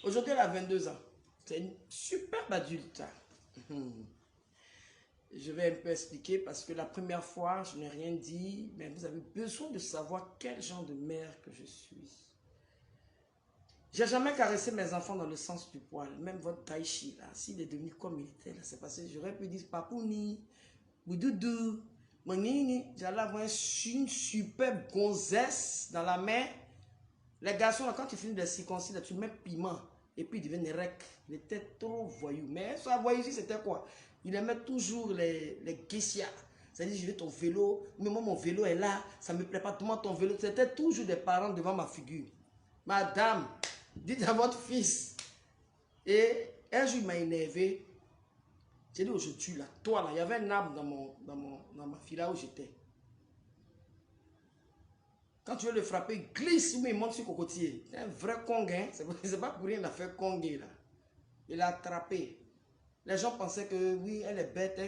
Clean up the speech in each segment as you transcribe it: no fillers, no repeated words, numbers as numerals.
Aujourd'hui, elle a 22 ans. C'est une superbe adulte. Je vais un peu expliquer parce que la première fois, je n'ai rien dit, mais vous avez besoin de savoir quel genre de mère que je suis. J'ai jamais caressé mes enfants dans le sens du poil. Même votre Taichi, là, s'il est devenu comme il était, là, c'est parce que j'aurais pu dire Papouni, Boudoudou, Monini. J'allais avoir une superbe gonzesse dans la main. Les garçons, là, quand tu finis de circoncis, là, tu mets piment. Et puis, ils deviennent rec. Il était trop voyou. Mais ça, voyou ici, c'était quoi? Il aimait toujours les guissias. C'est-à-dire, je veux ton vélo. Mais moi, mon vélo est là. Ça ne me plaît pas. Demande ton vélo. C'était toujours des parents devant ma figure. Madame, dites à votre fils. Et un jour, il m'a énervé. J'ai dit, aujourd'hui, là, toi, là, il y avait un arbre dans ma file là où j'étais. Quand tu veux le frapper, il glisse ou il monte sur le cocotier. C'est un vrai Congé. Hein? C'est pas pour rien qu'il a fait Congé là. Il l'a attrapé. Les gens pensaient que oui, elle est bête.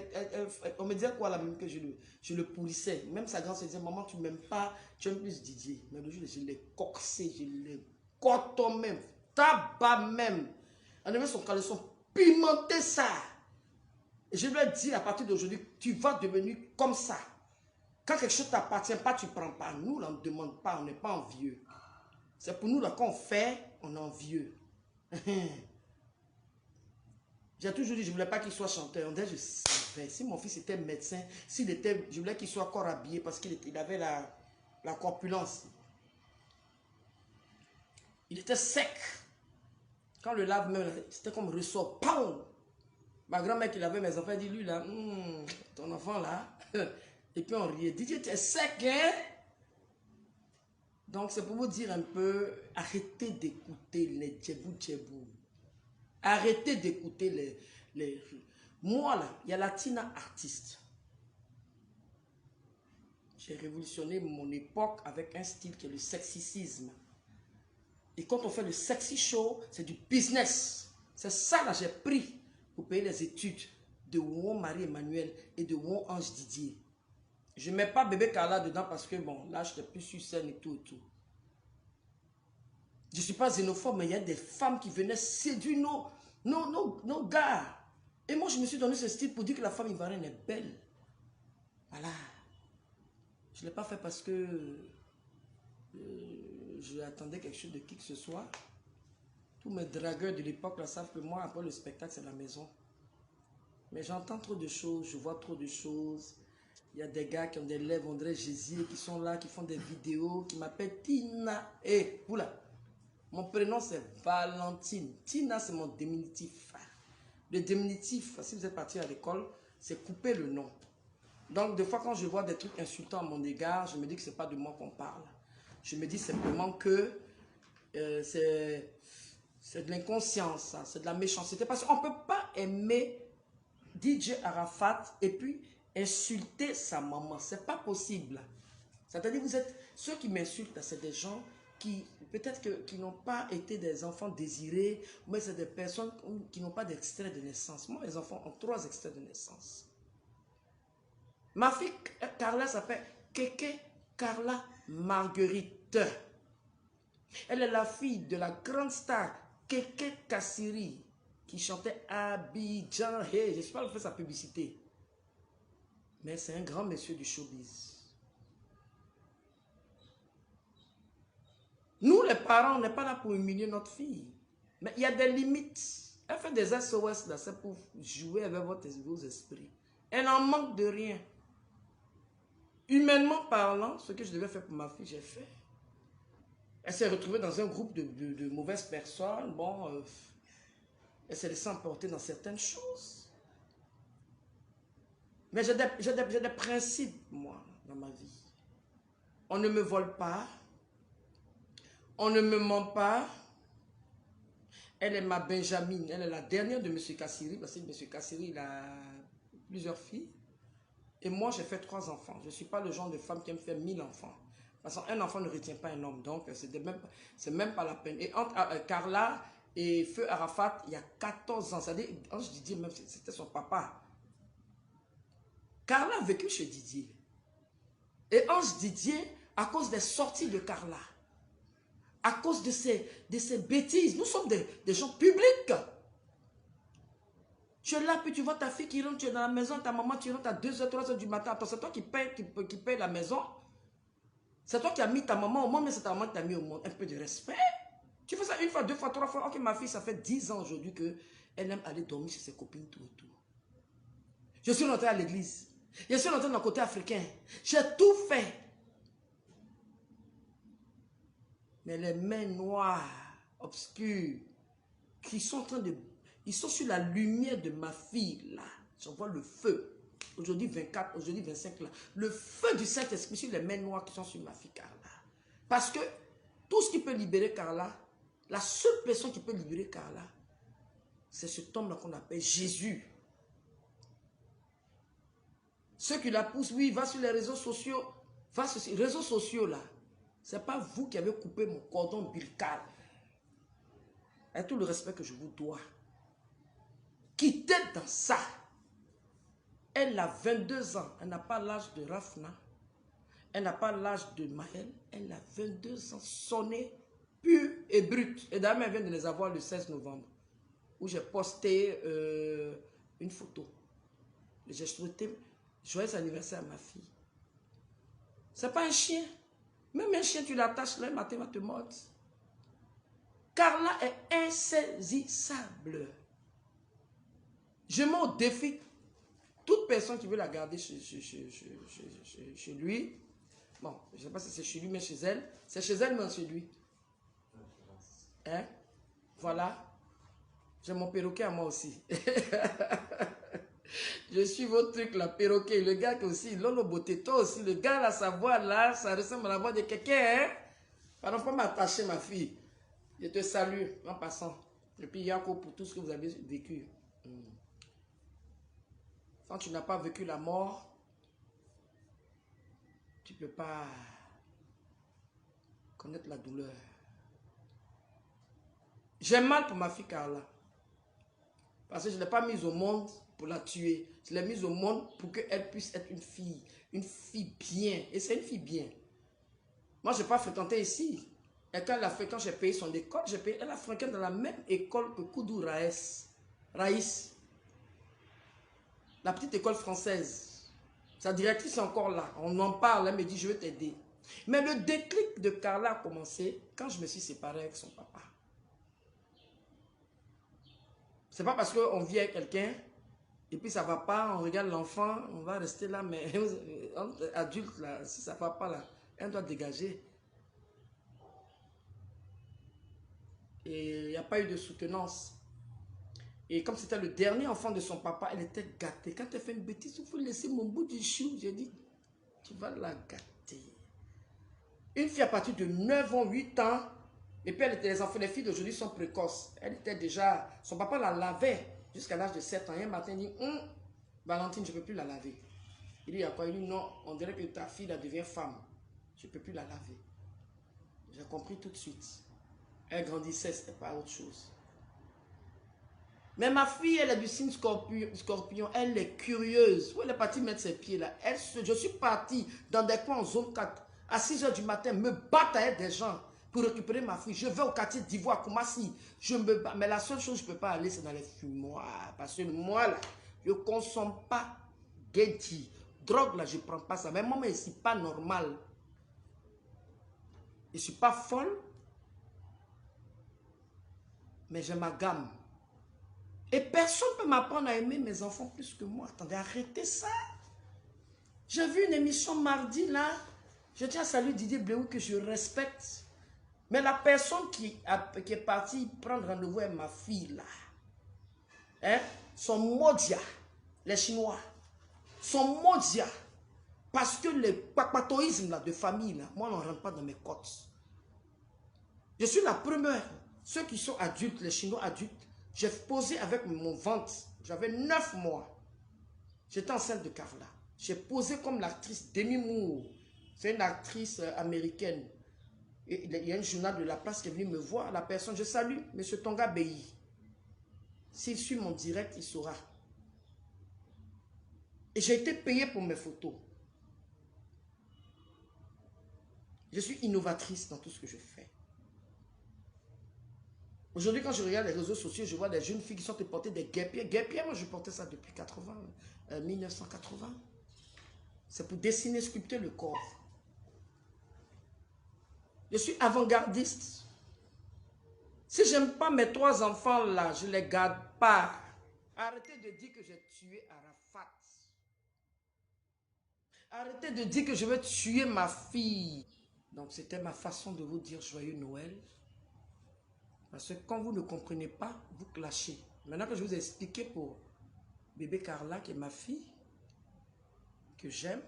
On me disait quoi là même que je le pourrissais. Même sa grand-sœur disait, maman, tu m'aimes pas, tu aimes plus Didier. Mais le jour, je l'ai coxé, je l'ai coton même, tabac même. On avait son caleçon, pimenter ça. Et je lui ai dit à partir d'aujourd'hui, tu vas devenir comme ça. Quand quelque chose ne t'appartient pas, tu ne prends pas. Nous, là, on ne demande pas, on n'est pas envieux. C'est pour nous, là, qu'on fait, on est envieux. J'ai toujours dit, je ne voulais pas qu'il soit chanteur. Je savais, si mon fils était médecin, je voulais qu'il soit encore habillé parce qu'il avait la corpulence. Il était sec. Quand le lave-main, c'était comme ressort. Poum! Ma grand-mère qui lavait mes enfants, elle dit, lui là, ton enfant là. Et puis on riait. Didier, tu es sec, hein? Donc c'est pour vous dire un peu, arrêtez d'écouter les djebou-djebou. Arrêtez d'écouter les... Moi là, il y a la Tina artiste. J'ai révolutionné mon époque avec un style qui est le sexicisme. Et quand on fait le sexy show, c'est du business. C'est ça là j'ai pris pour payer les études de Won Marie-Emmanuel et de Won Ange Didier. Je ne mets pas bébé Carla dedans parce que bon, là je n'étais plus sur scène et tout et tout. Je ne suis pas xénophobe, mais il y a des femmes qui venaient séduire nos gars. Et moi, je me suis donné ce style pour dire que la femme ivoirienne est belle. Voilà. Je ne l'ai pas fait parce que je attendais quelque chose de qui que ce soit. Tous mes dragueurs de l'époque savent que moi, après le spectacle, c'est la maison. Mais j'entends trop de choses, je vois trop de choses. Il y a des gars qui ont des lèvres, on dirait Jésus, qui sont là, qui font des vidéos, qui m'appellent Tina. Eh, oula. Mon prénom, c'est Valentine. Tina, c'est mon diminutif. Le diminutif, si vous êtes parti à l'école, c'est couper le nom. Donc, des fois, quand je vois des trucs insultants à mon égard, je me dis que ce n'est pas de moi qu'on parle. Je me dis simplement que c'est de l'inconscience, c'est de la méchanceté. Parce qu'on ne peut pas aimer DJ Arafat et puis insulter sa maman. Ce n'est pas possible. C'est-à-dire, vous êtes, ceux qui m'insultent, c'est des gens qui, peut-être qui n'ont pas été des enfants désirés, mais c'est des personnes qui n'ont pas d'extrait de naissance. Moi, les enfants ont 3 extraits de naissance. Ma fille Carla s'appelle Keke Carla Marguerite. Elle est la fille de la grande star Keke Kassiri qui chantait Abidjan. Hey, je ne sais pas faire sa publicité. Mais c'est un grand monsieur du showbiz. Nous, les parents, on n'est pas là pour humilier notre fille. Mais il y a des limites. Elle fait des SOS là, c'est pour jouer avec vos esprits. Elle n'en manque de rien. Humainement parlant, ce que je devais faire pour ma fille, j'ai fait. Elle s'est retrouvée dans un groupe de mauvaises personnes. Bon, elle s'est laissée emporter dans certaines choses. Mais j'ai des principes, moi, dans ma vie. On ne me vole pas. On ne me ment pas. Elle est ma Benjamine. Elle est la dernière de M. Kassiri. Parce que M. Kassiri, il a plusieurs filles. Et moi, j'ai fait 3 enfants. Je ne suis pas le genre de femme qui aime faire 1000 enfants. Parce qu'un enfant ne retient pas un homme. Donc, c'est même pas la peine. Et entre Carla et Feu Arafat, il y a 14 ans. C'est-à-dire, Ange Didier, même, c'était son papa. Carla a vécu chez Didier. Et Ange Didier, à cause des sorties de Carla, À cause de ces bêtises. Nous sommes des gens publics. Tu es là, puis tu vois ta fille qui rentre, tu es dans la maison, ta maman, tu rentres à 2h, 3h du matin. Attends, c'est toi qui paye la maison. C'est toi qui as mis ta maman au monde, mais c'est ta maman qui t'a mis au monde. Un peu de respect. Tu fais ça une fois, deux fois, trois fois. Ok, ma fille, ça fait 10 ans aujourd'hui qu'elle aime aller dormir chez ses copines tout et tout. Je suis rentré à l'église. Je suis rentré dans le côté africain. J'ai tout fait. Mais les mains noires, obscures, qui sont en train de... Ils sont sur la lumière de ma fille, là. J'en vois le feu. Aujourd'hui 24, aujourd'hui 25, là. Le feu du Saint-Esprit sur les mains noires qui sont sur ma fille, Carla. Parce que tout ce qui peut libérer Carla, la seule personne qui peut libérer Carla, c'est cet homme-là qu'on appelle Jésus. Ceux qui la poussent, oui, va sur les réseaux sociaux. Va sur les réseaux sociaux, là. Ce n'est pas vous qui avez coupé mon cordon ombilical. Avec tout le respect que je vous dois. Quittez dans ça. Elle a 22 ans. Elle n'a pas l'âge de Rafna. Elle n'a pas l'âge de Maël. Elle a 22 ans. Sonnée, pure et brute. Et d'ailleurs, elle vient de les avoir le 16 novembre. Où j'ai posté une photo. J'ai souhaité joyeux anniversaire à ma fille. C'est pas un chien. Même un chien, tu l'attaches là, le matin, il va te mordre. Carla est insaisissable. Je mets au défi toute personne qui veut la garder chez lui. Bon, je ne sais pas si c'est chez lui, mais chez elle. C'est chez elle, mais chez lui. Hein? Voilà. J'ai mon perroquet à moi aussi. Je suis votre truc, la perroquet. Le gars qui aussi, Lolo Beauté, toi aussi. Le gars, là, sa voix, là, ça ressemble à la voix de quelqu'un. Hein? Pardon, pas m'attacher, ma fille. Je te salue en passant. Et puis, Yako, pour tout ce que vous avez vécu. Quand tu n'as pas vécu la mort, tu ne peux pas connaître la douleur. J'ai mal pour ma fille Carla. Parce que je ne l'ai pas mise au monde pour la tuer. Je l'ai mise au monde pour qu'elle puisse être une fille bien. Et c'est une fille bien. Moi, je n'ai pas fréquenté ici. Et quand elle a fait, quand j'ai payé son école, elle a fréquenté dans la même école que Koudou Raïs. La petite école française. Sa directrice est encore là. On en parle, elle me dit, je vais t'aider. Mais le déclic de Carla a commencé quand je me suis séparé avec son papa. C'est pas parce qu'on vit avec quelqu'un et puis ça va pas, on regarde l'enfant, on va rester là, mais adulte, là, si ça va pas, là, elle doit dégager. Et il n'y a pas eu de soutenance. Et comme c'était le dernier enfant de son papa, elle était gâtée. Quand elle fait une bêtise, il faut laisser mon bout du chou. J'ai dit, tu vas la gâter. Une fille à partir de 9 ans, 8 ans, et puis les enfants, les filles d'aujourd'hui sont précoces. Elle était déjà, son papa la lavait jusqu'à l'âge de 7 ans. Et un matin, il dit, Valentine, je ne peux plus la laver. Il dit, il y a quoi? Il dit, non, on dirait que ta fille, elle devient femme. Je ne peux plus la laver. J'ai compris tout de suite. Elle grandissait, ce n'était pas autre chose. Mais ma fille, elle est du signe scorpion. Elle est curieuse. Où elle est partie mettre ses pieds là? Je suis parti dans des coins en zone 4. À 6 h du matin, me battre avec des gens pour récupérer ma fille. Je vais au quartier d'Ivoire, Koumassi. Je me bats. Mais la seule chose que je ne peux pas aller, c'est dans les fumoirs. Parce que moi, là, je ne consomme pas Getty. Drogue, là, je ne prends pas ça. Mais moi, je ne suis pas normal. Je ne suis pas folle. Mais j'ai ma gamme. Et personne ne peut m'apprendre à aimer mes enfants plus que moi. Attendez, arrêtez ça. J'ai vu une émission mardi là. Je tiens à saluer Didier Bléou que je respecte. Mais la personne qui est partie prendre rendez-vous avec ma fille là, hein, sont maudias, les Chinois. Sont maudias. Parce que le papatoïsme là, de famille, là, moi, on ne rentre pas dans mes côtes. Je suis la première. Ceux qui sont adultes, les Chinois adultes, j'ai posé avec mon ventre. J'avais 9 mois. J'étais enceinte de Carla. J'ai posé comme l'actrice Demi Moore. C'est une actrice américaine. Et il y a un journal de la place qui est venu me voir. La personne, je salue M. Tonga Beyi. S'il suit mon direct, il saura. Et j'ai été payé pour mes photos. Je suis innovatrice dans tout ce que je fais. Aujourd'hui, quand je regarde les réseaux sociaux, je vois des jeunes filles qui sont portées des guêpiers. Guêpiers, moi, je portais ça depuis 1980. C'est pour dessiner, sculpter le corps. Je suis avant-gardiste. Si j'aime pas mes 3 enfants là, je les garde pas. Arrêtez de dire que j'ai tué Arafat. Arrêtez de dire que je vais tuer ma fille. Donc c'était ma façon de vous dire joyeux Noël. Parce que quand vous ne comprenez pas, vous clashez. Maintenant que je vous ai expliqué pour bébé Carla, qui est ma fille, que j'aime,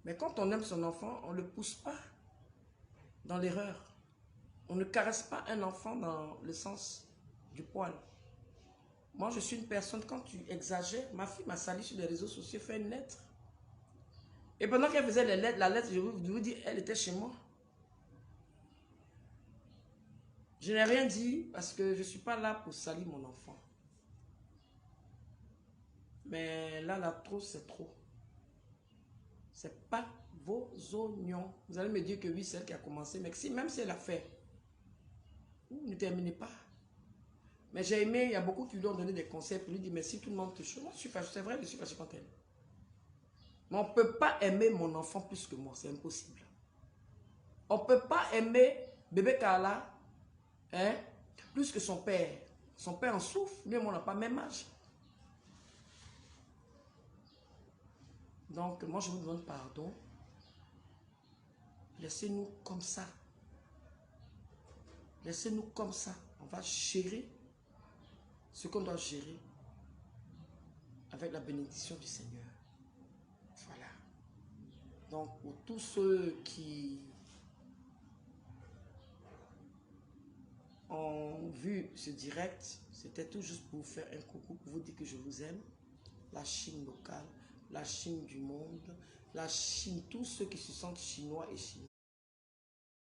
mais quand on aime son enfant, on ne le pousse pas dans l'erreur. On ne caresse pas un enfant dans le sens du poil. Moi, je suis une personne, quand tu exagères, ma fille m'a sali sur les réseaux sociaux, fait une lettre. Et pendant qu'elle faisait les lettres, la lettre, je vous dis, elle était chez moi. Je n'ai rien dit parce que je ne suis pas là pour salir mon enfant. Mais là, trop, c'est trop. C'est pas vos oignons. Vous allez me dire que oui, c'est elle qui a commencé. Mais si, même si elle a fait, vous ne terminez pas. Mais j'ai aimé, il y a beaucoup qui lui ont donné des conseils pour lui dire, mais si tout le monde te choisit, moi je suis fâché, c'est vrai, je suis fâché contre elle. Mais on ne peut pas aimer mon enfant plus que moi, c'est impossible. On ne peut pas aimer bébé Carla hein, plus que son père. Son père en souffre, lui et moi on n'a pas le même âge. Donc moi je vous demande pardon. Laissez-nous comme ça. Laissez-nous comme ça. On va gérer ce qu'on doit gérer avec la bénédiction du Seigneur. Voilà. Donc pour tous ceux qui ont vu ce direct, c'était tout juste pour vous faire un coucou, pour vous dire que je vous aime. La Chine locale, la Chine du monde, la Chine, tous ceux qui se sentent chinois et chinois.